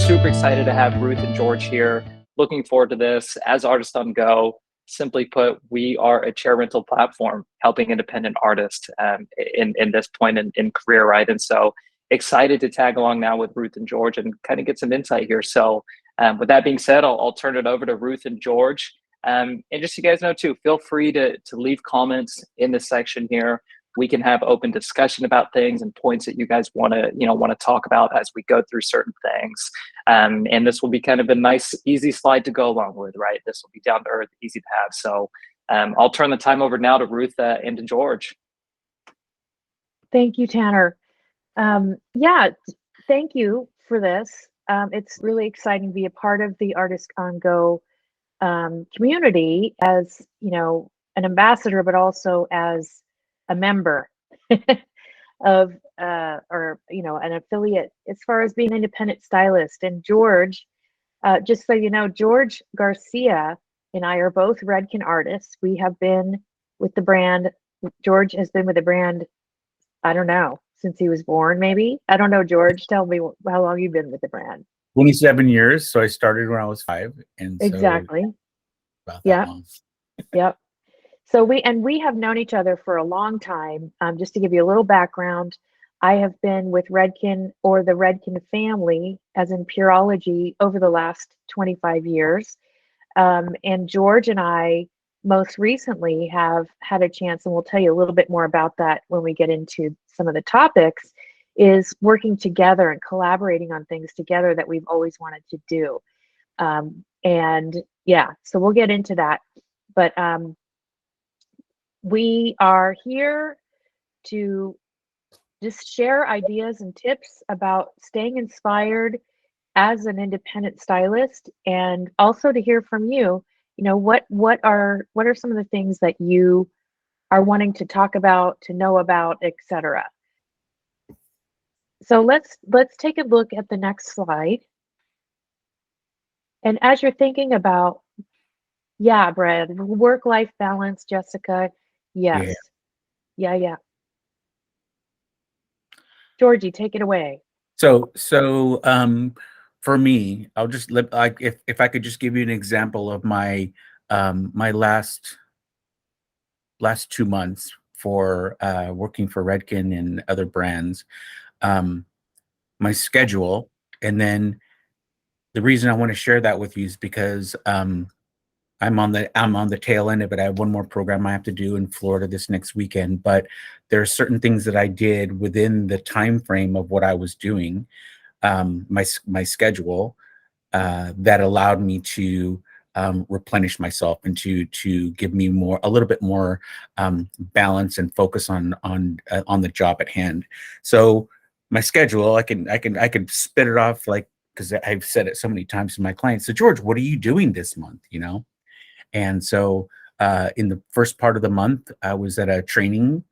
super excited to have Ruth and George here. Looking forward to this. As Artists on Go, simply put, we are a chair rental platform helping independent artists in this point in career, right? And so excited to tag along now with Ruth and George and kind of get some insight here. So with that being said, I'll turn it over to Ruth and George. And just so you guys know too, feel free to leave comments in this section here. We can have open discussion about things and points that you guys want to talk about as we go through certain things. And this will be kind of a nice, easy slide to go along with, right? This will be down to earth, easy to have. So I'll turn the time over now to Ruth and to George. Thank you, Tanner. Yeah, thank you for this. It's really exciting to be a part of the Artists on Go community as, an ambassador, but also as a member of an affiliate as far as being an independent stylist. And George, just so you know, George Garcia and I are both Redken artists. We have been with the brand. George has been with the brand, I don't know, since he was born, maybe. I don't know, George, tell me how long you've been with the brand. 27 years. So I started when I was 5. And so exactly. About that long. Yep. So we have known each other for a long time. Just to give you a little background, I have been with Redken or the Redken family, as in Pureology, over the last 25 years. And George and I most recently have had a chance, and we'll tell you a little bit more about that when we get into some of the topics, is working together and collaborating on things together that we've always wanted to do. And yeah, so we'll get into that. But we are here to just share ideas and tips about staying inspired as an independent stylist, and also to hear from you. What are some of the things that you are wanting to talk about, to know about, etc. So let's take a look at the next slide. And as you're thinking about, yeah, Brad, work-life balance, Jessica, yes. Yeah. Georgie, take it away. So for me, I'll just if I could just give you an example of my my last 2 months for working for Redken and other brands, my schedule, and then the reason I want to share that with you is because I'm on the tail end of it. I have one more program I have to do in Florida this next weekend, but there are certain things that I did within the time frame of what I was doing, my schedule, that allowed me to replenish myself and to give me a little bit more balance and focus on the job at hand. So my schedule, I can spit it off, like, because I've said it so many times to my clients. So George, what are you doing this month? And so in the first part of the month, I was at a training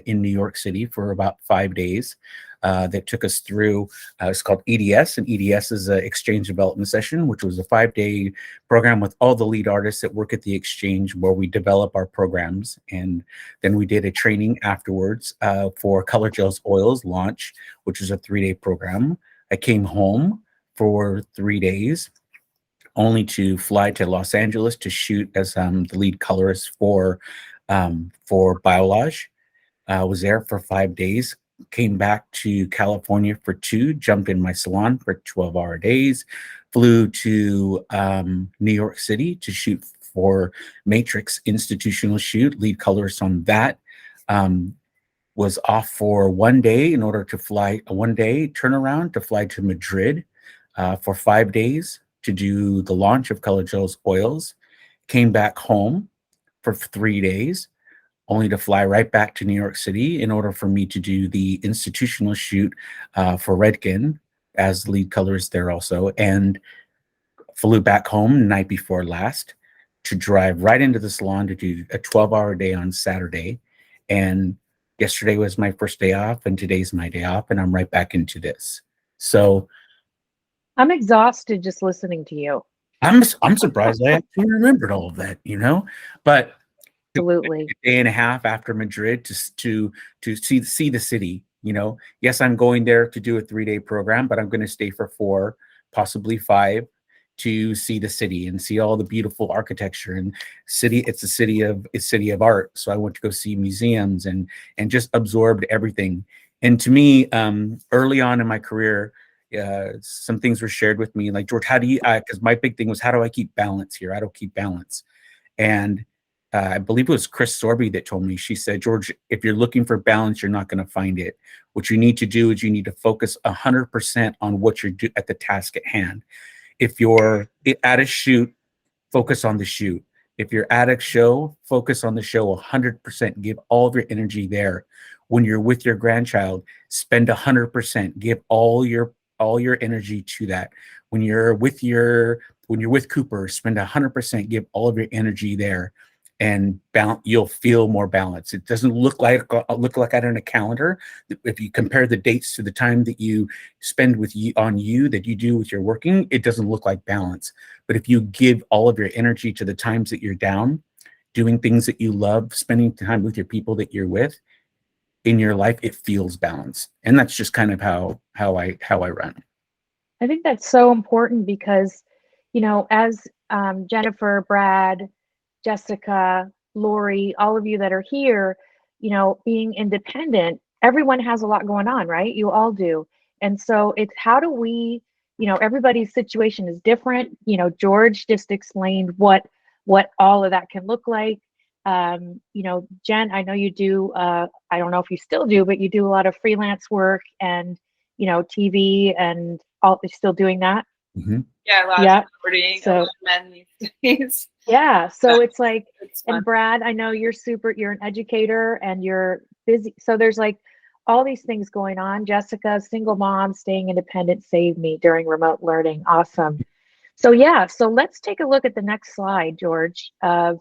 in New York City for about 5 days that took us through, it's called EDS, and EDS is an exchange development session, which was a 5-day program with all the lead artists that work at the exchange, where we develop our programs. And then we did a training afterwards for Color Gels Oils launch, which was a 3-day program. I came home for 3 days, only to fly to Los Angeles to shoot as the lead colorist for Biolage. I was there for 5 days, came back to California for 2, jumped in my salon for 12-hour days, flew to New York City to shoot for Matrix institutional shoot, lead colorist on that. Was off for 1 day in order to fly, a 1-day turnaround to fly to Madrid for 5 days to do the launch of Color Gels Oils. Came back home for 3 days, only to fly right back to New York City in order for me to do the institutional shoot for Redken as lead colorist there also, and flew back home the night before last to drive right into the salon to do a 12-hour day on Saturday. And yesterday was my first day off, and today's my day off, and I'm right back into this. So I'm exhausted just listening to you. I'm surprised I actually remembered all of that, but absolutely a day and a half after Madrid to see the city. Yes, I'm going there to do a 3-day program, but I'm going to stay for 4 possibly 5, to see the city and see all the beautiful architecture and city. It's a city of art. So I went to go see museums and just absorbed everything. And to me, early on in my career, some things were shared with me, like, George, how do you, because my big thing was, how do I keep balance here? I don't keep balance. And I believe it was Chris Sorby that told me, she said, George, if you're looking for balance, you're not going to find it. What you need to do is you need to focus 100% on what you're doing at the task at hand. If you're at a shoot, focus on the shoot. If you're at a show, focus on the show 100%. Give all of your energy there. When you're with your grandchild, spend 100%. Give all your energy to that. When you're with Cooper, spend 100%. Give all of your energy there, and you'll feel more balance. It doesn't look like that on a calendar. If you compare the dates to the time that you spend on you that you do with your working, it doesn't look like balance. But if you give all of your energy to the times that you're down, doing things that you love, spending time with your people that you're with in your life, it feels balanced. And that's just kind of how I run. I think that's so important because, as Jennifer, Brad, Jessica, Lori, all of you that are here, being independent, everyone has a lot going on, right? You all do. And so it's, how do we, everybody's situation is different. George just explained what all of that can look like. Jen, I know you do, I don't know if you still do, but you do a lot of freelance work and, TV and all, still doing that. Mm-hmm. Yeah, a lot of reporting, a lot of men these days. Yeah, so it's like, It's and Brad, I know you're an educator and you're busy. So there's like all these things going on. Jessica, single mom, staying independent, saved me during remote learning. Awesome. So yeah, so let's take a look at the next slide, George. That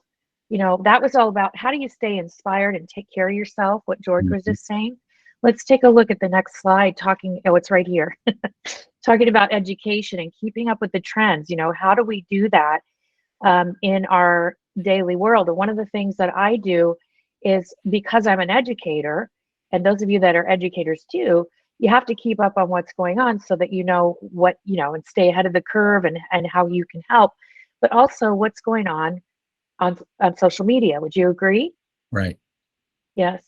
was all about how do you stay inspired and take care of yourself, what George was just saying. Let's take a look at the next slide, it's right here. Talking about education and keeping up with the trends. How do we do that in our daily world? And one of the things that I do is, because I'm an educator, and those of you that are educators too, you have to keep up on what's going on so that and stay ahead of the curve and how you can help, but also what's going on social media. Would you agree? Right. Yes.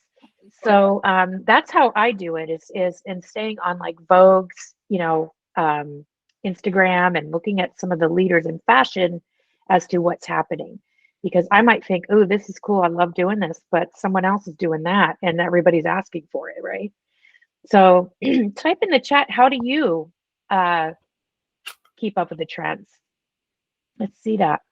So that's how I do it, is in staying on like Vogue's, Instagram, and looking at some of the leaders in fashion as to what's happening. Because I might think, oh, this is cool, I love doing this, but someone else is doing that and everybody's asking for it, right? So type in the chat, how do you keep up with the trends? Let's see that.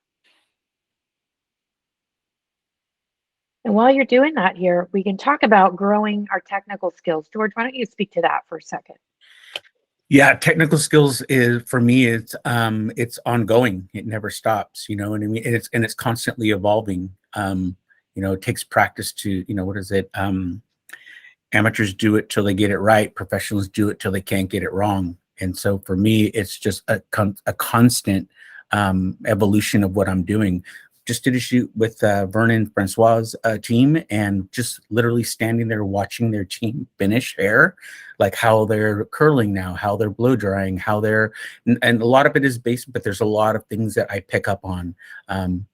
And while you're doing that here, we can talk about growing our technical skills. George, why don't you speak to that for a second? Yeah, technical skills is, for me, it's ongoing. It never stops, you know what I mean? And it's constantly evolving. It takes practice to, what is it? Amateurs do it till they get it right. Professionals do it till they can't get it wrong. And so for me, it's just a constant evolution of what I'm doing. Just did a shoot with Vernon Francois' team, and just literally standing there watching their team finish hair, like how they're curling now, how they're blow drying, how they're, and a lot of it is based, but there's a lot of things that I pick up on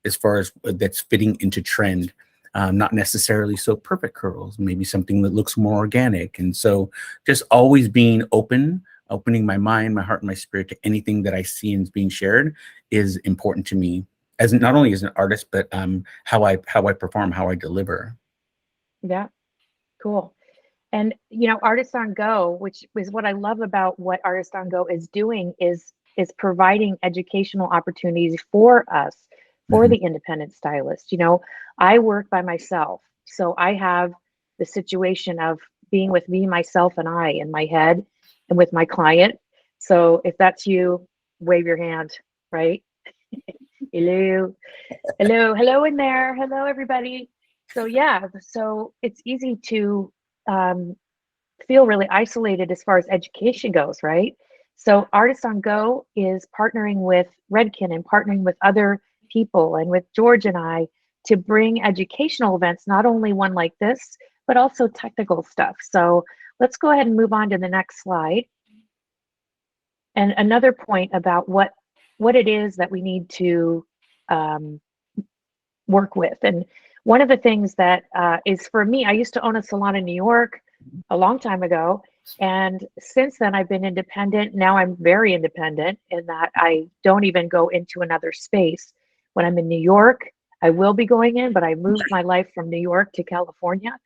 as far as that's fitting into trend. Not necessarily so perfect curls, maybe something that looks more organic. And so just always being opening my mind, my heart, and my spirit to anything that I see and is being shared is important to me, as not only as an artist, but how I perform, how I deliver. Yeah, cool. And Artists on Go, which is what I love about what Artists on Go is doing, is providing educational opportunities for us, for the independent stylist. I work by myself, so I have the situation of being with me, myself, and I in my head, and with my client. So if that's you, wave your hand, right? Hello in there. Hello, everybody. So yeah, so it's easy to feel really isolated as far as education goes, right? So Artists on Go is partnering with Redken and partnering with other people and with George and I to bring educational events, not only one like this, but also technical stuff. So let's go ahead and move on to the next slide. And another point about what it is that we need to work with. And one of the things that is for me, I used to own a salon in New York a long time ago. And since then, I've been independent. Now I'm very independent in that I don't even go into another space. When I'm in New York, I will be going in, but I moved my life from New York to California.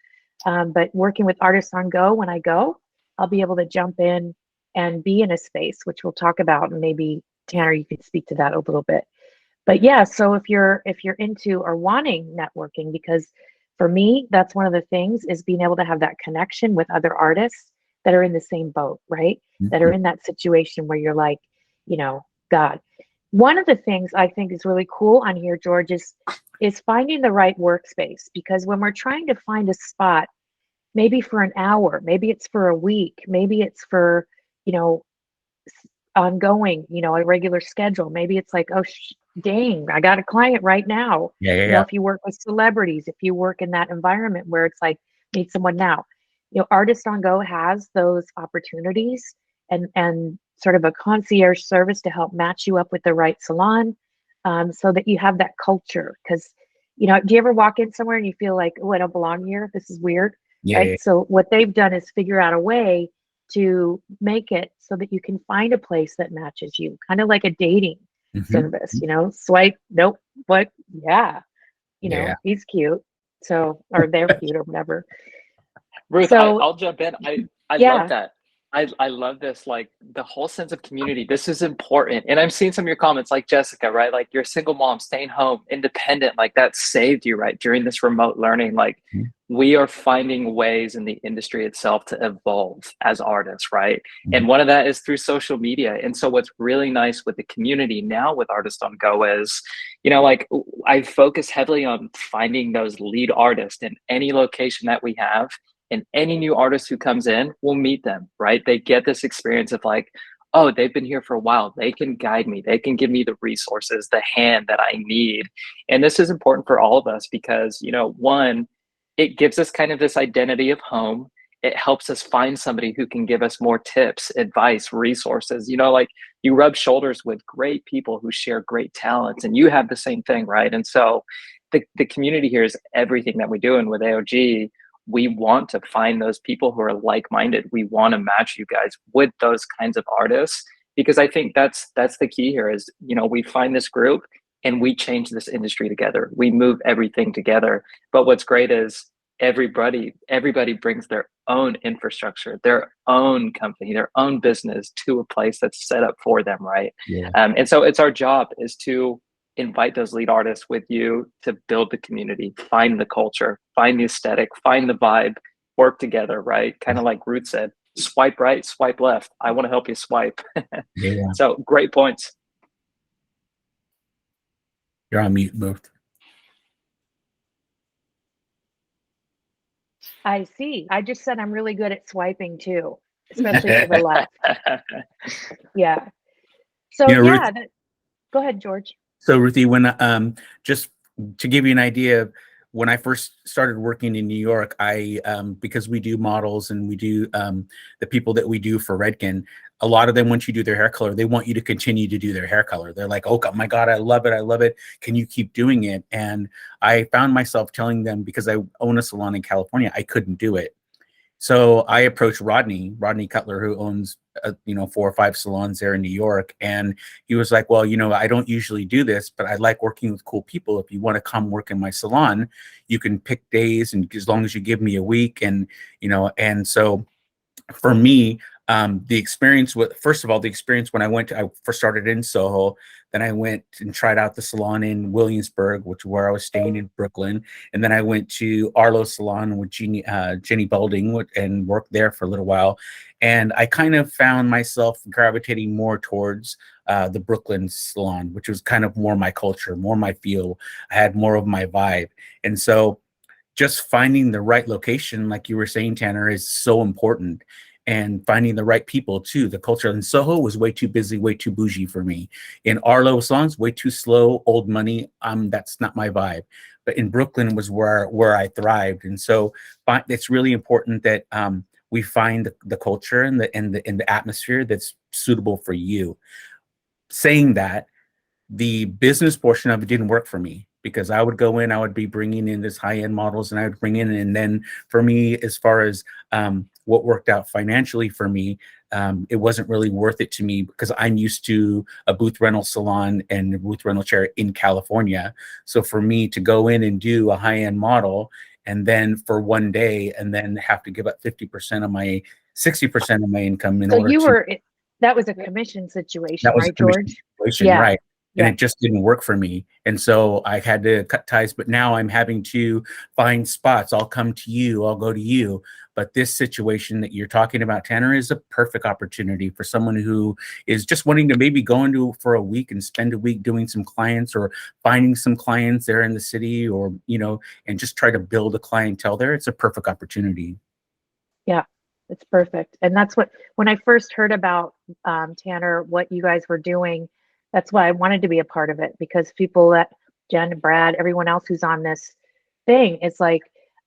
But working with Artists on Go, when I go, I'll be able to jump in and be in a space, which we'll talk about. And maybe Tanner, you could speak to that a little bit. But yeah, so if you're into or wanting networking, because for me, that's one of the things is being able to have that connection with other artists that are in the same boat, right? That are in that situation where you're like, God. One of the things I think is really cool on here, George, is finding the right workspace, because when we're trying to find a spot, maybe for an hour, maybe it's for a week, maybe it's for, ongoing, a regular schedule. Maybe it's like, oh, dang, I got a client right now. Yeah. If you work with celebrities, if you work in that environment where it's like, need someone now, Artist on Go has those opportunities and sort of a concierge service to help match you up with the right salon, so that you have that culture. Because, do you ever walk in somewhere and you feel like, oh, I don't belong here? This is weird. Yeah, right? yeah. So what they've done is figure out a way to make it so that you can find a place that matches you, kind of like a dating service, swipe, nope, what, yeah, he's cute. So, or they're cute or whatever. Ruth, So, I'll jump in. I yeah. love that. I love this, like the whole sense of community. This is important. And I'm seeing some of your comments, like Jessica, right? Like you're a single mom, staying home, independent, like that saved you, right? During this remote learning, like we are finding ways in the industry itself to evolve as artists, right? And one of that is through social media. And so what's really nice with the community now with Artists on Go is, like I focus heavily on finding those lead artists in any location that we have. And any new artist who comes in, we'll meet them, right? They get this experience of like, oh, they've been here for a while. They can guide me. They can give me the resources, the hand that I need. And this is important for all of us because, one, it gives us kind of this identity of home. It helps us find somebody who can give us more tips, advice, resources. Like you rub shoulders with great people who share great talents, and you have the same thing, right? And so the community here is everything that we do. And with AOG, we want to find those people who are like-minded. We want to match you guys with those kinds of artists, because I think that's the key here is, we find this group and we change this industry together. We move everything together. But what's great is everybody brings their own infrastructure, their own company, their own business to a place that's set up for them, right? Yeah. And so it's our job is to invite those lead artists with you to build the community, find the culture, find the aesthetic, find the vibe, work together, right? Kind of like Ruth said, swipe right, swipe left. I want to help you swipe. Yeah. So great points. You're on mute, Ruth. I see. I just said I'm really good at swiping too, especially to the left. Yeah. So Ruth, go ahead, George. So Ruthie, when just to give you an idea, when I first started working in New York, I because we do models and we do the people that we do for Redken, a lot of them, once you do their hair color, they want you to continue to do their hair color. They're like, oh my God, I love it. I love it. Can you keep doing it? And I found myself telling them, because I own a salon in California, I couldn't do it. So I approached Rodney Cutler, who owns 4 or 5 salons there in New York, and he was like, well, I don't usually do this, but I like working with cool people. If you want to come work in my salon, you can pick days, and as long as you give me a week. And and so for me, the experience first of all, the experience when I first started in Soho, then I went and tried out the salon in Williamsburg, where I was staying in Brooklyn. And then I went to Arlo's salon with Jenny Belding and worked there for a little while. And I kind of found myself gravitating more towards the Brooklyn salon, which was kind of more my culture, more my feel. I had more of my vibe. And so just finding the right location, like you were saying, Tanner, is so important. And finding the right people too. The culture in Soho was way too busy, way too bougie for me. In Arlo salons, way too slow, old money. That's not my vibe. But in Brooklyn was where I thrived. And so it's really important that we find the culture and the atmosphere that's suitable for you. Saying that, the business portion of it didn't work for me, because I would go in, I would be bringing in this high-end models, and I would bring in, and then for me, as far as what worked out financially for me, it wasn't really worth it to me, because I'm used to a booth rental salon and a booth rental chair in California. So for me to go in and do a high-end model, and then for one day, and then have to give up 50% of my 60% of my income in So order you to. were, that was a commission situation, That was a right, commission George? situation, Yeah. right? And Yeah. it just didn't work for me. And so I had to cut ties, but now I'm having to find spots. I'll come to you, I'll go to you. But this situation that you're talking about, Tanner, is a perfect opportunity for someone who is just wanting to maybe go into for a week and spend a week doing some clients, or finding some clients there in the city, or, you know, and just try to build a clientele there. It's a perfect opportunity. Yeah, it's perfect. And that's what, when I first heard about Tanner, what you guys were doing, that's why I wanted to be a part of it, because people that Jen, Brad, everyone else who's on this thing, it's like,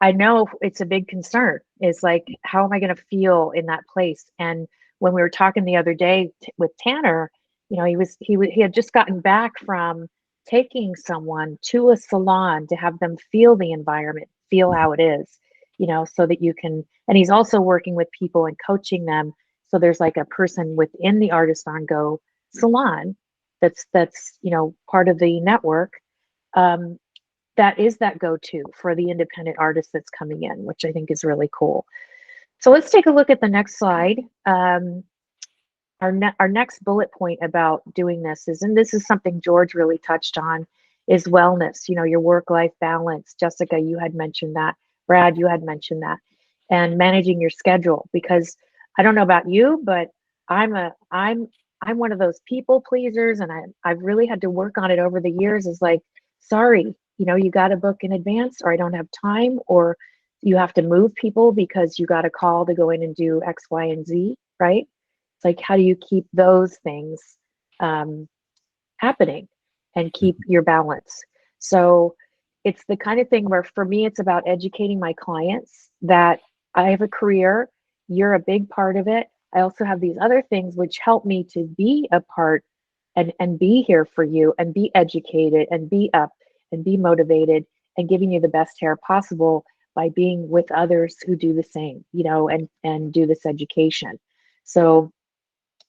I know it's a big concern. It's like, how am I going to feel in that place? And when we were talking the other day with Tanner, you know, he had just gotten back from taking someone to a salon to have them feel the environment, feel how it is, you know, so that you can, and he's also working with people and coaching them. So there's like a person within the Artist on Go salon that's, you know, part of the network. That is that go-to for the independent artist that's coming in, which I think is really cool. So let's take a look at the next slide. Our next bullet point about doing this is, and this is something George really touched on, is wellness. You know, your work-life balance. Jessica, you had mentioned that. Brad, you had mentioned that, and managing your schedule. Because I don't know about you, but I'm one of those people pleasers, and I've really had to work on it over the years. Is like, sorry, you know, you got to book in advance, or I don't have time, or you have to move people because you got a call to go in and do X, Y, and Z, right? It's like, how do you keep those things happening and keep your balance? So it's the kind of thing where, for me, it's about educating my clients that I have a career, you're a big part of it. I also have these other things which help me to be a part and be here for you, and be educated, and be up, and be motivated, and giving you the best hair possible by being with others who do the same, you know, and do this education. So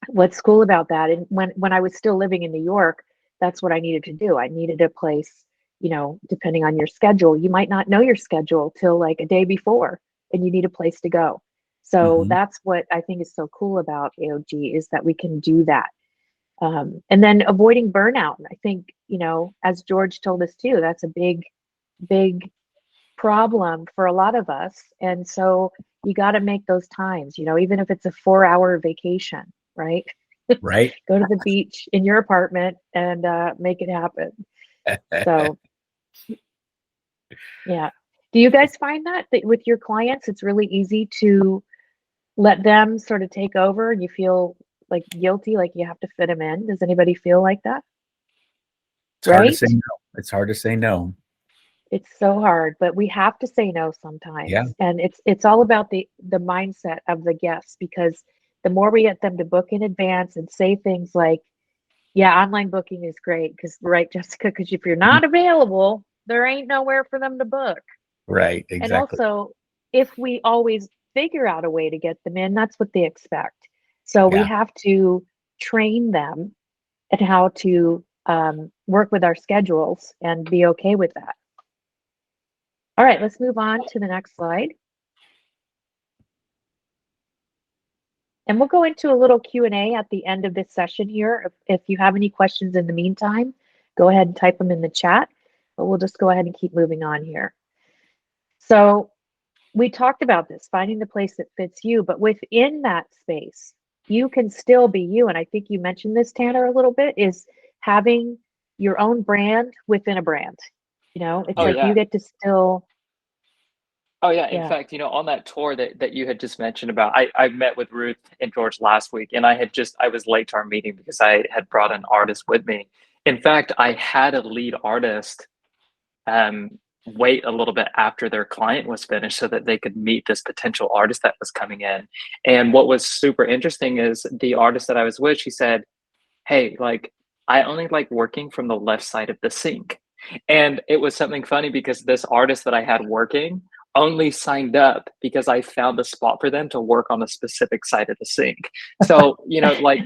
what's cool about that, and when I was still living in New York, that's what I needed to do. I needed a place, you know, depending on your schedule, you might not know your schedule till like a day before, and you need a place to go. So that's what I think is so cool about AOG, is that we can do that. And then avoiding burnout. I think, you know, as George told us too, that's a big problem for a lot of us. And so you got to make those times, you know, even if it's a 4-hour vacation, right? Right. Go to the beach in your apartment and make it happen. So, yeah. Do you guys find that with your clients, it's really easy to let them sort of take over, and you feel like guilty, like you have to fit them in? Does anybody feel like that? It's hard to Right? say no. It's hard to say no. It's so hard, but we have to say no Yeah. sometimes. And it's all about the mindset of the guests, because the more we get them to book in advance and say things like, yeah, online booking is great, because, right, Jessica, because if you're not available, there ain't nowhere for them to book. Right. And Exactly. also, if we always figure out a way to get them in, that's what they expect. So we Yeah. have to train them at how to work with our schedules and be okay with that. All right, let's move on to the next slide. And we'll go into a little Q&A at the end of this session here. If you have any questions in the meantime, go ahead and type them in the chat, but we'll just go ahead and keep moving on here. So we talked about this, finding the place that fits you, but within that space, you can still be you. And I think you mentioned this, Tanner, a little bit, is having your own brand within a brand. You know, it's like you get to still. Oh yeah. In Yeah. fact, you know, on that tour that you had just mentioned about, I met with Ruth and George last week, and I was late to our meeting because I had brought an artist with me. In fact, I had a lead artist wait a little bit after their client was finished so that they could meet this potential artist that was coming in. And what was super interesting is the artist that I was with, she said, hey, like, I only like working from the left side of the sink. And it was something funny because this artist that I had working only signed up because I found a spot for them to work on a specific side of the sink. So, like,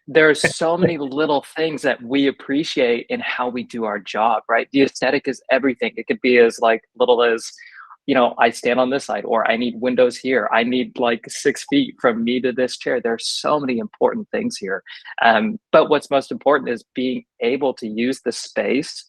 there's so many little things that we appreciate in how we do our job, right? The aesthetic is everything. It could be as like little as, I stand on this side, or I need windows here. I need like 6 feet from me to this chair. There's so many important things here. But what's most important is being able to use the space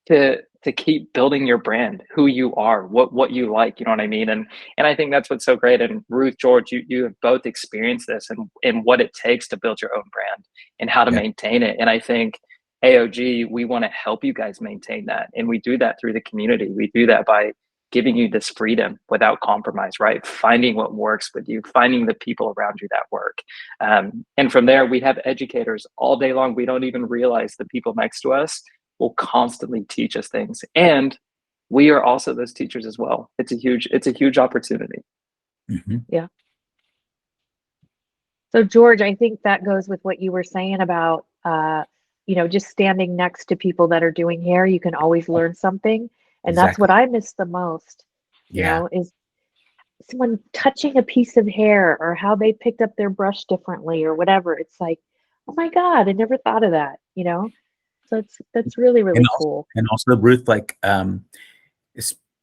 to keep building your brand, who you are, what you like, you know what I mean? And I think that's what's so great. And Ruth, George, you have both experienced this and what it takes to build your own brand and how to maintain it. And I think AOG, we want to help you guys maintain that. And we do that through the community. We do that by giving you this freedom without compromise, right? Finding what works with you, finding the people around you that work. And from there, we have educators all day long. We don't even realize the people next to us will constantly teach us things. And we are also those teachers as well. It's a huge opportunity. Mm-hmm. Yeah. So George, I think that goes with what you were saying about, just standing next to people that are doing hair. You can always learn something. And that's what I miss the most, is someone touching a piece of hair or how they picked up their brush differently or whatever. It's like, oh my God, I never thought of that, So that's really, really cool. And also, Ruth, like,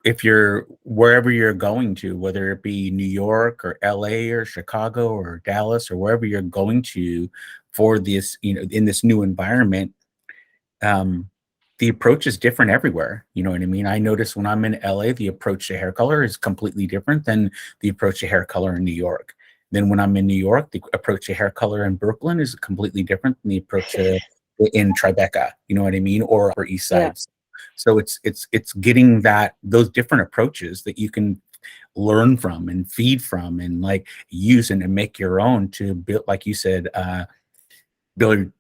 if you're wherever you're going to, whether it be New York or LA or Chicago or Dallas or wherever you're going to for this, in this new environment, the approach is different everywhere. You know what I mean? I notice when I'm in LA, the approach to hair color is completely different than the approach to hair color in New York. Then when I'm in New York, the approach to hair color in Brooklyn is completely different than the approach to in Tribeca, you know what I mean? Or Upper East Side. Yeah. So it's getting those different approaches that you can learn from and feed from and like use and make your own to build, like you said, build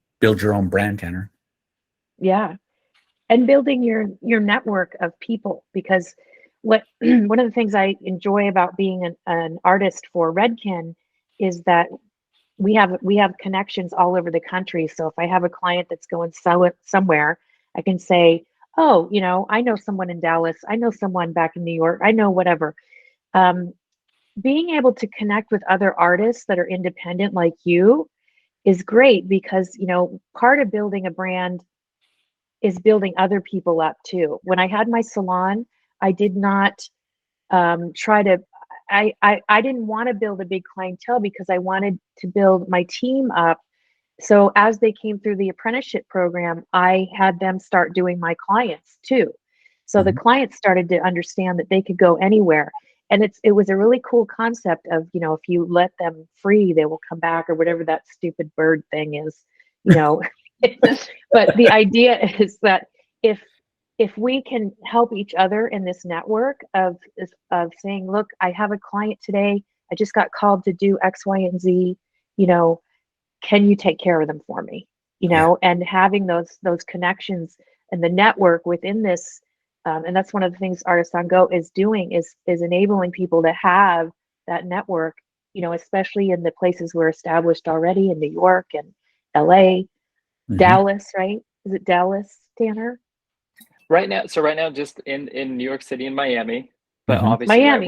your own brand, Tanner. Yeah. And building your network of people, because one of the things I enjoy about being an artist for Redken is that we have connections all over the country. So if I have a client that's going somewhere, I can say, oh, I know someone in Dallas, I know someone back in New York, I know whatever. Being able to connect with other artists that are independent like you is great because, part of building a brand is building other people up too. When I had my salon, I did not try to, I didn't want to build a big clientele because I wanted to build my team up. So as they came through the apprenticeship program, I had them start doing my clients too. So the clients started to understand that they could go anywhere. And it was a really cool concept of, if you let them free, they will come back or whatever that stupid bird thing is, But the idea is that if we can help each other in this network of saying, look, I have a client today, I just got called to do X, Y, and Z, can you take care of them for me? And having those connections and the network within this, and that's one of the things Artists on Go is doing is enabling people to have that network, especially in the places we're established already in New York and LA. Dallas, right? Is it Dallas, Tanner? Right now, just in New York City and Miami, but obviously, Miami. Right,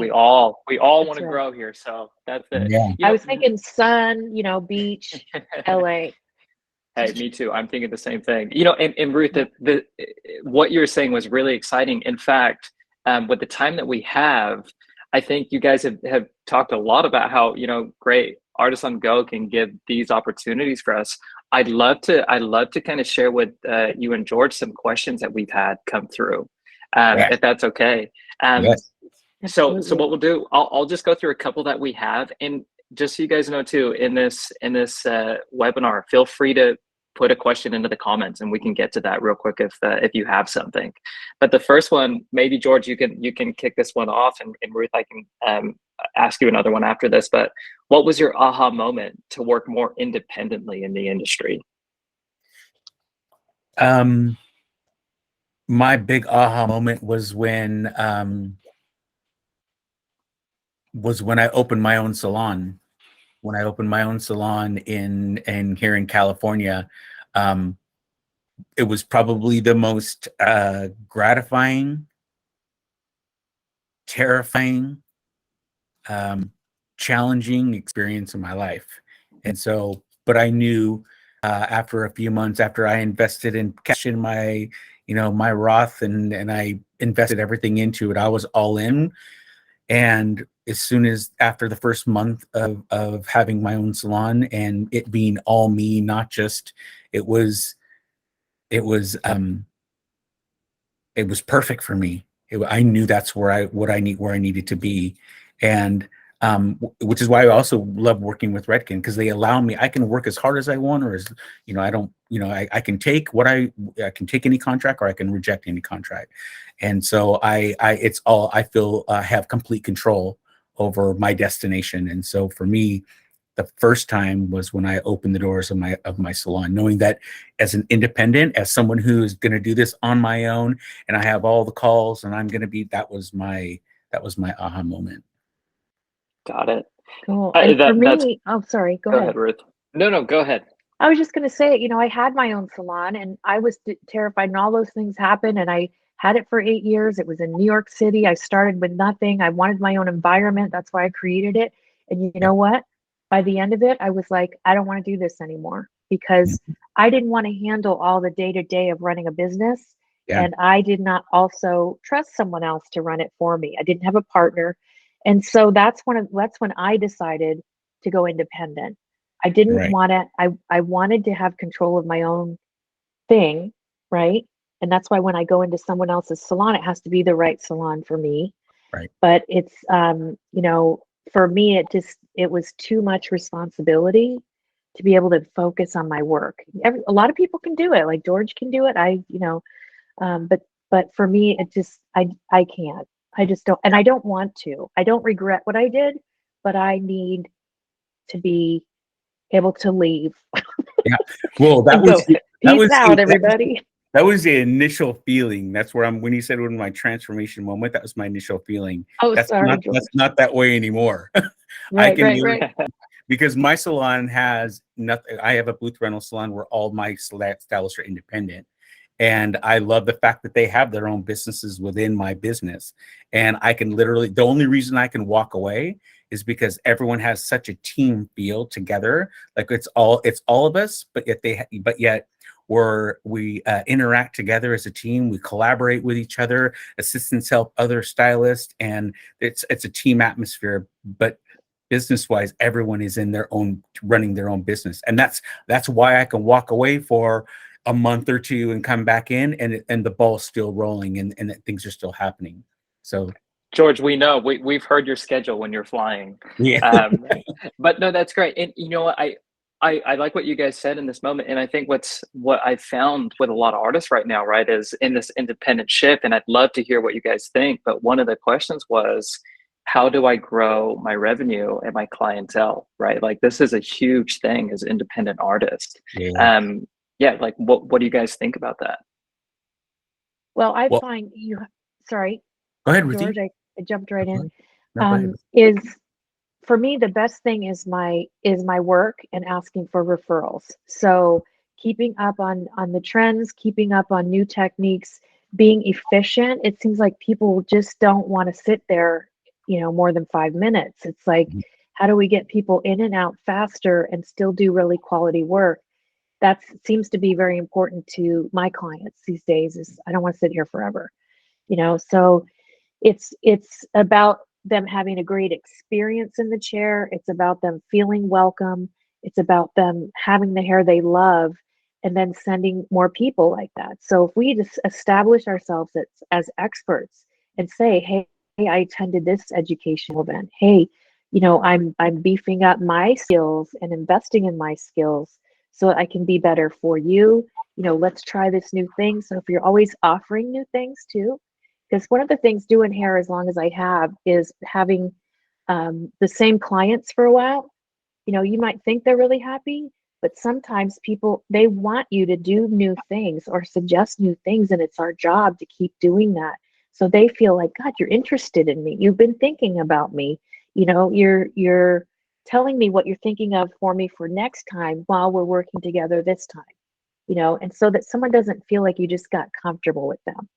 we all want to grow here, so that's it. Yeah. I was thinking sun, beach, LA. Hey, me too. I'm thinking the same thing. And Ruth, the what you're saying was really exciting. In fact, with the time that we have, I think you guys have talked a lot about how, great Artists on Go can give these opportunities for us. I'd love to kind of share with you and George some questions that we've had come through, if that's okay. Yes. So what we'll do, I'll just go through a couple that we have, and just so you guys know too, in this webinar, feel free to put a question into the comments, and we can get to that real quick if you have something. But the first one, maybe George, you can kick this one off, and Ruth, I can ask you another one after this. But what was your aha moment to work more independently in the industry? My big aha moment was when I opened my own salon. When I opened my own salon in here in California, um, it was probably the most gratifying, terrifying, challenging experience of my life. And so, but I knew after a few months, after I invested in cash in my, my Roth, and I invested everything into it, I was all in. And as soon as after the first month of having my own salon and it being all me, not just, it was, it was, it was perfect for me. I knew that's where I needed to be. And which is why I also love working with Redken, because they allow me, I can work as hard as I want, or as, I don't, I can take I can take any contract, or I can reject any contract. And so it's all, I feel have complete control over my destination. And so for me, the first time was when I opened the doors of my salon, knowing that as an independent, as someone who is going to do this on my own, and I have all the calls, and I'm going to be, that was my aha moment. Got it. Cool. And for me, oh, sorry, go ahead. Go ahead, Ruth. No, go ahead. I was just going to say, I had my own salon and I was terrified, and all those things happened, and I had it for 8 years. It was in New York City. I started with nothing. I wanted my own environment. That's why I created it. And you know what? By the end of it, I was like, I don't want to do this anymore, because I didn't want to handle all the day-to-day of running a business. Yeah. And I did not also trust someone else to run it for me. I didn't have a partner. And so that's when I decided to go independent. I didn't want to, I wanted to have control of my own thing, right? And that's why when I go into someone else's salon, it has to be the right salon for me. Right. But it's, for me, it was too much responsibility to be able to focus on my work. A lot of people can do it, like George can do it. But for me, I can't. I just don't, and I don't want to. I don't regret what I did, but I need to be able to leave. Yeah. Well, peace out, everybody. That was the initial feeling. That's where when you said when my transformation moment, that was my initial feeling. Oh, that's sorry, that's not that way anymore. Right, right. Because my salon has nothing. I have a booth rental salon where all my stylists are independent. And I love the fact that they have their own businesses within my business. And I can literally, the only reason I can walk away is because everyone has such a team feel together. Like it's all of us, but yet we interact together as a team. We collaborate with each other. Assistants help other stylists, and it's a team atmosphere. But business-wise, everyone is running their own business, and that's why I can walk away for a month or two and come back in, and the ball's still rolling, and things are still happening. So, George, we know we've heard your schedule when you're flying. Yeah. But no, that's great. And you know what, I like what you guys said in this moment. And I think what I found with a lot of artists right now, right, is in this independent shift. And I'd love to hear what you guys think. But one of the questions was, how do I grow my revenue and my clientele, right? Like this is a huge thing as independent artists. Yeah. Like what do you guys think about that? Well, find you, sorry. Go ahead, George, I jumped right in. No, is for me, the best thing is my work and asking for referrals. So keeping up on the trends, keeping up on new techniques, being efficient. It seems like people just don't want to sit there, more than 5 minutes. It's like, how do we get people in and out faster and still do really quality work? That seems to be very important to my clients these days. Is I don't want to sit here forever, so it's about them having a great experience in the chair. It's about them feeling welcome. It's about them having the hair they love, and then sending more people like that. So if we just establish ourselves as experts and say, hey, I attended this educational event. Hey, I'm beefing up my skills and investing in my skills so I can be better for you. Let's try this new thing. So if you're always offering new things too, because one of the things doing hair as long as I have is having the same clients for a while. You might think they're really happy, But sometimes people, they want you to do new things or suggest new things, and it's our job to keep doing that. So they feel like, God, you're interested in me. You've been thinking about me. You're telling me what you're thinking of for me for next time while we're working together this time. And so that someone doesn't feel like you just got comfortable with them.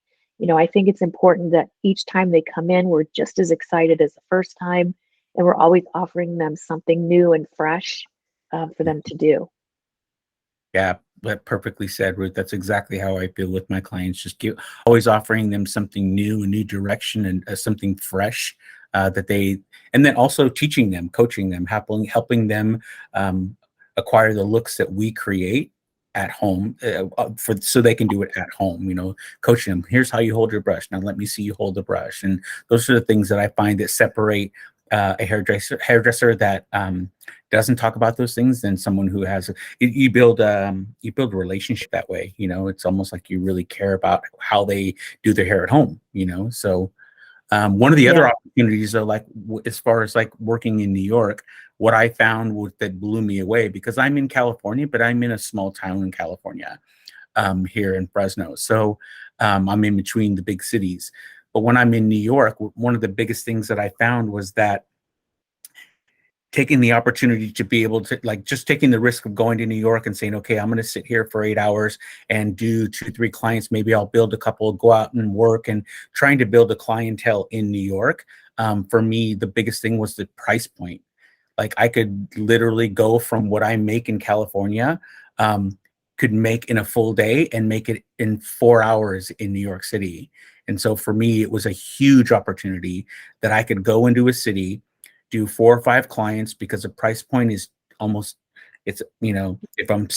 I think it's important that each time they come in, we're just as excited as the first time, and we're always offering them something new and fresh for them to do. Yeah, that perfectly said, Ruth. That's exactly how I feel with my clients. Just always offering them something new, a new direction, and something fresh that they, and then also teaching them, coaching them, helping them acquire the looks that we create at home so they can do it at home. Coaching them. Here's how you hold your brush. Now let me see you hold the brush. And those are the things that I find that separate a hairdresser that doesn't talk about those things than someone who has you build a relationship that way. It's almost like you really care about how they do their hair at home. So one of the other opportunities, though, like as far as like working in New York, what I found that blew me away, because I'm in California, but I'm in a small town in California, here in Fresno. So I'm in between the big cities. But when I'm in New York, one of the biggest things that I found was that taking the opportunity to be able to, like, just taking the risk of going to New York and saying, okay, I'm going to sit here for 8 hours and do 2-3 clients. Maybe I'll build a couple, go out and work, and trying to build a clientele in New York. For me, the biggest thing was the price point. Like, I could literally go from what I make in California, could make in a full day, and make it in 4 hours in New York City. And so for me, it was a huge opportunity that I could go into a city, do 4 or 5 clients, because the price point is almost, it's, if I'm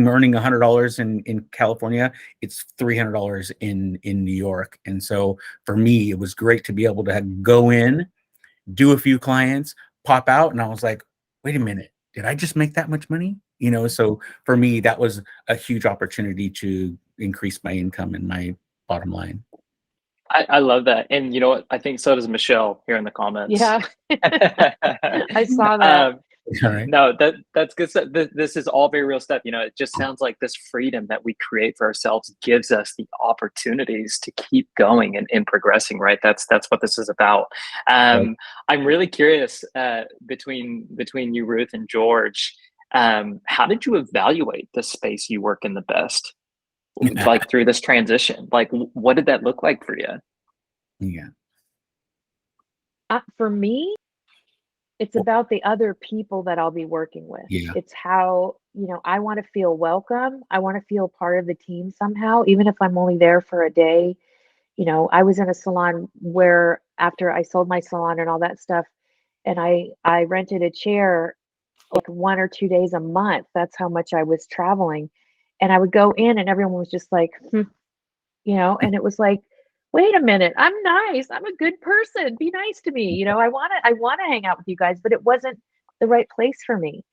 earning $100 in California, it's $300 in New York. And so for me, it was great to be able to go in, do a few clients, pop out, and I was like, wait a minute, did I just make that much money? So for me, that was a huge opportunity to increase my income and my bottom line. I love that. And you know what? I think so does Michelle here in the comments. Yeah. I saw that. All right. No, that's good stuff. This is all very real stuff. It just sounds like this freedom that we create for ourselves gives us the opportunities to keep going and progressing, right? That's what this is about. I'm really curious, between you, Ruth, and George, how did you evaluate the space you work in the best? Like, through this transition, like, what did that look like for you? Yeah. For me, it's about the other people that I'll be working with. Yeah. It's how, I want to feel welcome. I want to feel part of the team somehow, even if I'm only there for a day. I was in a salon where, after I sold my salon and all that stuff, and I rented a chair like 1 or 2 days a month. That's how much I was traveling. And I would go in and everyone was just like, and it was like, wait a minute, I'm nice. I'm a good person. Be nice to me. I want to hang out with you guys, but it wasn't the right place for me,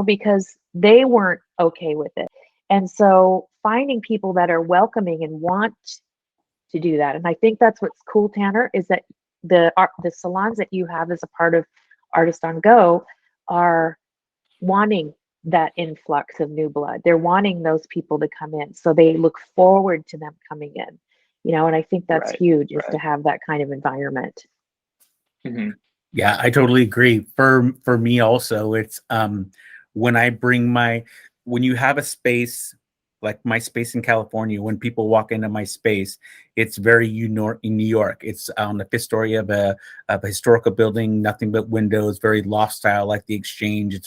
because they weren't okay with it. And so finding people that are welcoming and want to do that. And I think that's what's cool, Tanner, is that the salons that you have as a part of Artist on Go are wanting that influx of new blood. They're wanting those people to come in. So they look forward to them coming in, and I think that's huge, is to have that kind of environment. Mm-hmm. Yeah, I totally agree. For me also, it's when you have a space like my space in California, when people walk into my space, it's very in New York. It's on the fifth story of a historical building, nothing but windows, very loft style, like the Exchange.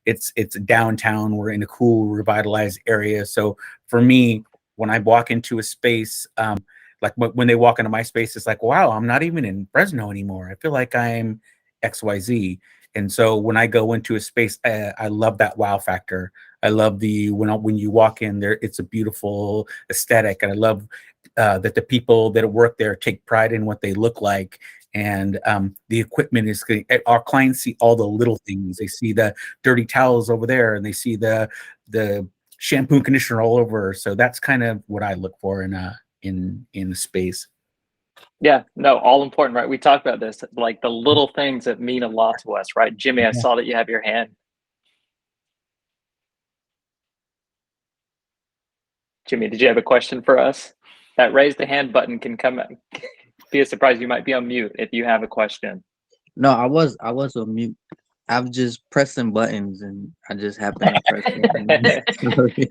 It's downtown. We're in a cool, revitalized area. So for me, when I walk into a space, like when they walk into my space, it's like, wow, I'm not even in Fresno anymore. I feel like I'm XYZ. And so when I go into a space, I love that wow factor. I love when you walk in there, it's a beautiful aesthetic. And I love that the people that work there take pride in what they look like. And the equipment is good. Our clients see all the little things. They see the dirty towels over there, and they see the shampoo and conditioner all over. So that's kind of what I look for in the space. Yeah, no, all important, right? We talked about this, like the little things that mean a lot to us, right? Jimmy, I saw that you have your hand. Jimmy, did you have a question for us? That raise the hand button can be a surprise. You might be on mute if you have a question. No, I was on mute. I was just pressing buttons, and I just happened to press buttons.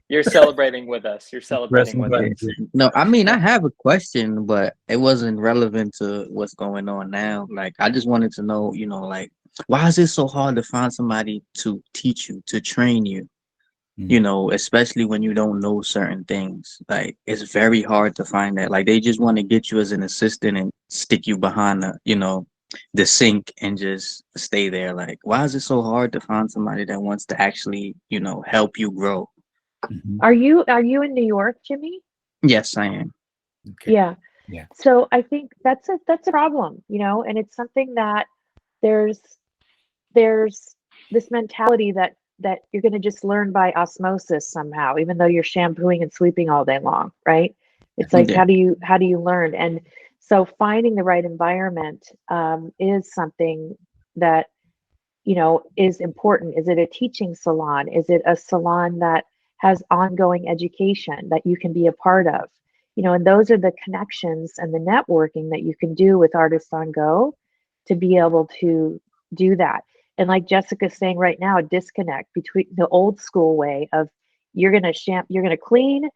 You're celebrating with us. You're celebrating with us. No, I mean, I have a question, but it wasn't relevant to what's going on now. Like, I just wanted to know, like, why is it so hard to find somebody to teach you, to train you? Especially when you don't know certain things. Like, it's very hard to find that. Like, they just want to get you as an assistant and stick you behind the sink and just stay there. Like, why is it so hard to find somebody that wants to actually, help you grow? Mm-hmm. Are you in New York, Jimmy? Yes, I am. Okay. Yeah. Yeah. So I think that's a problem, and it's something that there's this mentality that you're going to just learn by osmosis somehow, even though you're shampooing and sweeping all day long, right? It's like, how do you learn? And so finding the right environment is something that, is important. Is it a teaching salon? Is it a salon that has ongoing education that you can be a part of? And those are the connections and the networking that you can do with Artists on Go to be able to do that. And like Jessica's saying right now, a disconnect between the old school way of you're going to clean,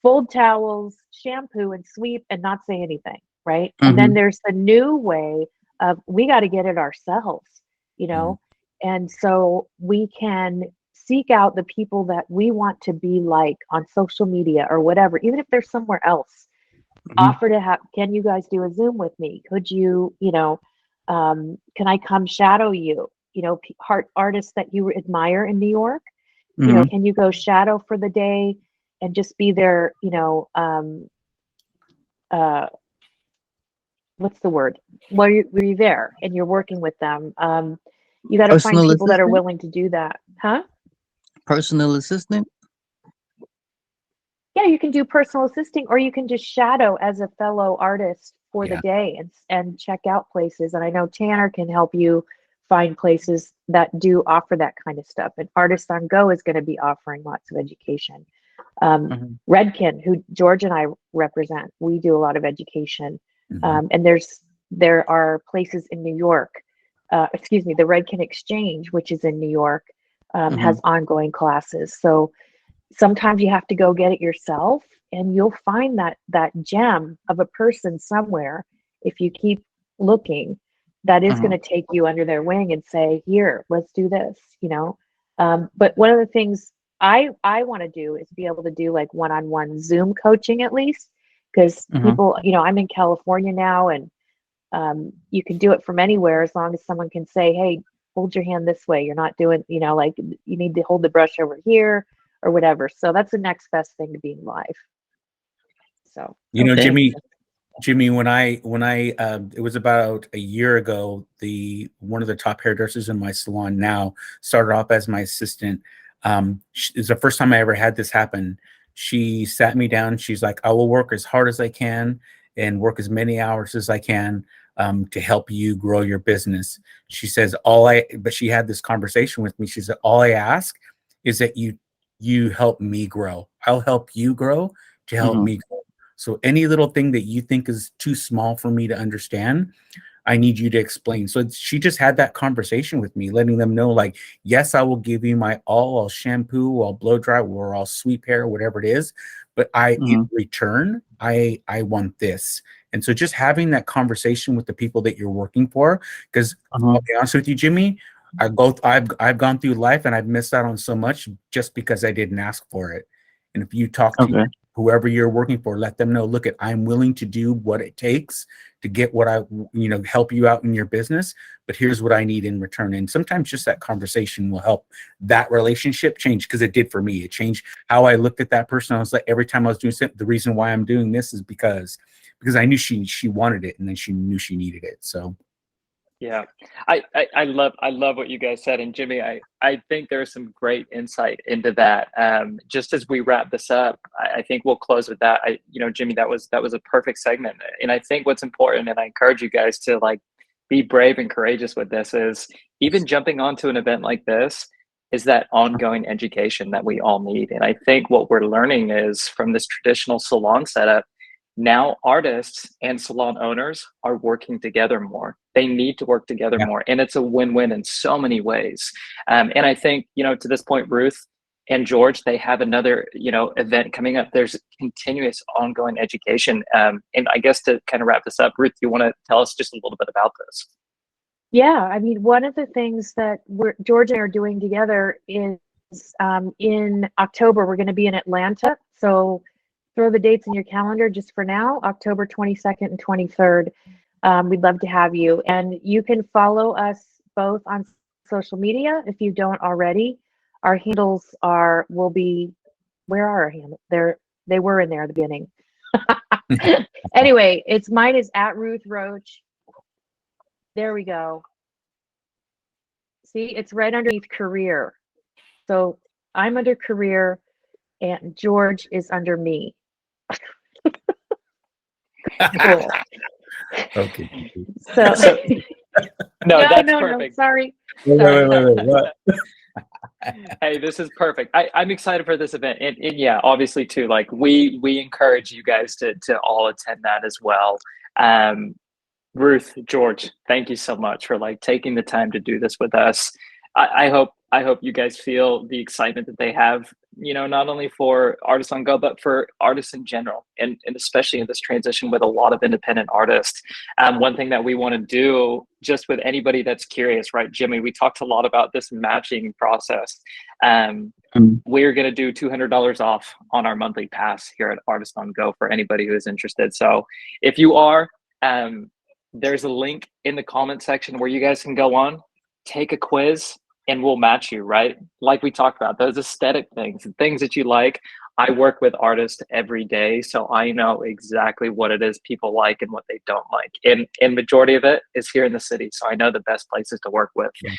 fold towels, shampoo and sweep and not say anything, right? Mm-hmm. And then there's the new way of we got to get it ourselves, and so we can seek out the people that we want to be like on social media or whatever, even if they're somewhere else. Mm-hmm. Offer to have, can you guys do a Zoom with me? Could you, can I come shadow you? Artists that you admire in New York, Mm-hmm. Can you go shadow for the day and just be there, what's the word? Well, you're there and you're working with them. You got to find people that are willing to do that. Huh? Personal assistant? Yeah, you can do personal assisting, or you can just shadow as a fellow artist for the day and check out places. And I know Tanner can help you find places that do offer that kind of stuff. And Artists on Go is going to be offering lots of education. Redken, who George and I represent, we do a lot of education. Mm-hmm. And there are places in New York, the Redken Exchange, which is in New York, mm-hmm. has ongoing classes. So sometimes you have to go get it yourself, and you'll find that gem of a person somewhere if you keep looking that is mm-hmm. going to take you under their wing and say, here, let's do this, but one of the things I want to do is be able to do like one-on-one Zoom coaching, at least, because mm-hmm. people, I'm in California now, and you can do it from anywhere as long as someone can say, hey, hold your hand this way. You're not doing, like you need to hold the brush over here or whatever. So that's the next best thing to being live. So, Jimmy, when I it was about a year ago, one of the top hairdressers in my salon now started off as my assistant. It's the first time I ever had this happen. She sat me down. She's like, I will work as hard as I can and work as many hours as I can to help you grow your business. She says, but she had this conversation with me. She said, all I ask is that you help me grow. I'll help you grow to help mm-hmm. me grow. So any little thing that you think is too small for me to understand, I need you to explain. So she just had that conversation with me, letting them know, like, yes, I will give you my all. I'll shampoo, I'll blow dry, or I'll sweep hair, whatever it is. But mm-hmm. in return, I want this. And so just having that conversation with the people that you're working for, because mm-hmm. I'll be honest with you, Jimmy, I've gone through life and I've missed out on so much just because I didn't ask for it. And if you talk to whoever you're working for, let them know, look, I'm willing to do what it takes to get what help you out in your business, but here's what I need in return. And sometimes just that conversation will help that relationship change, because it did for me. It changed how I looked at that person. I was like, every time I was doing something, the reason why I'm doing this is because I knew she wanted it, and then she knew she needed it. So yeah, I love what you guys said. And Jimmy, I think there's some great insight into that. Just as we wrap this up, I think we'll close with that. Jimmy, that was a perfect segment. And I think what's important, and I encourage you guys to be brave and courageous with this, is even jumping onto an event like this is that ongoing education that we all need. And I think what we're learning is from this traditional salon setup, now artists and salon owners are working together more. They need to work together more. And it's a win-win in so many ways. And I think, to this point, Ruth and George, they have another, event coming up. There's continuous ongoing education. And I guess to kind of wrap this up, Ruth, you want to tell us just a little bit about this? Yeah, I mean, one of the things that George and I are doing together is in October, we're going to be in Atlanta. So throw the dates in your calendar just for now, October 22nd and 23rd. We'd love to have you. And you can follow us both on social media if you don't already. Our handles where are our handles? They were in there at the beginning. Anyway, mine is at Ruth Roche. There we go. See, it's right underneath career. So I'm under career and George is under me. Cool. Okay. So no, that's perfect. No, sorry. Wait. Hey, this is perfect. I'm excited for this event. And yeah, obviously too, like we encourage you guys to all attend that as well. Ruth, George, thank you so much for taking the time to do this with us. I hope you guys feel the excitement that they have, not only for Artists on Go, but for artists in general, and especially in this transition with a lot of independent artists. One thing that we want to do, just with anybody that's curious, right, Jimmy, we talked a lot about this matching process. We're going to do $200 off on our monthly pass here at Artists on Go for anybody who is interested. So if you are, there's a link in the comment section where you guys can go on, take a quiz, and we'll match you, right? Like we talked about, those aesthetic things, things that you like. I work with artists every day, so I know exactly what it is people like and what they don't like. And majority of it is here in the city, so I know the best places to work with. Yeah.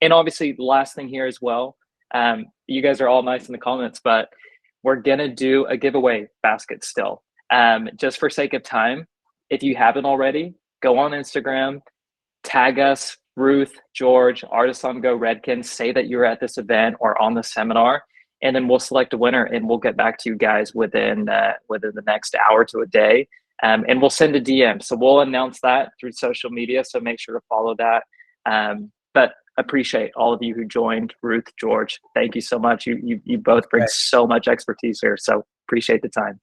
And obviously, the last thing here as well, you guys are all nice in the comments, but we're gonna do a giveaway basket still. Just for sake of time, if you haven't already, go on Instagram, tag us, Ruth, George, Artists on Go, Redken, say that you're at this event or on the seminar, and then we'll select a winner and we'll get back to you guys within the next hour to a day. And we'll send a DM. So we'll announce that through social media. So make sure to follow that. But appreciate all of you who joined. Ruth, George, thank you so much. You both bring so much expertise here. So appreciate the time.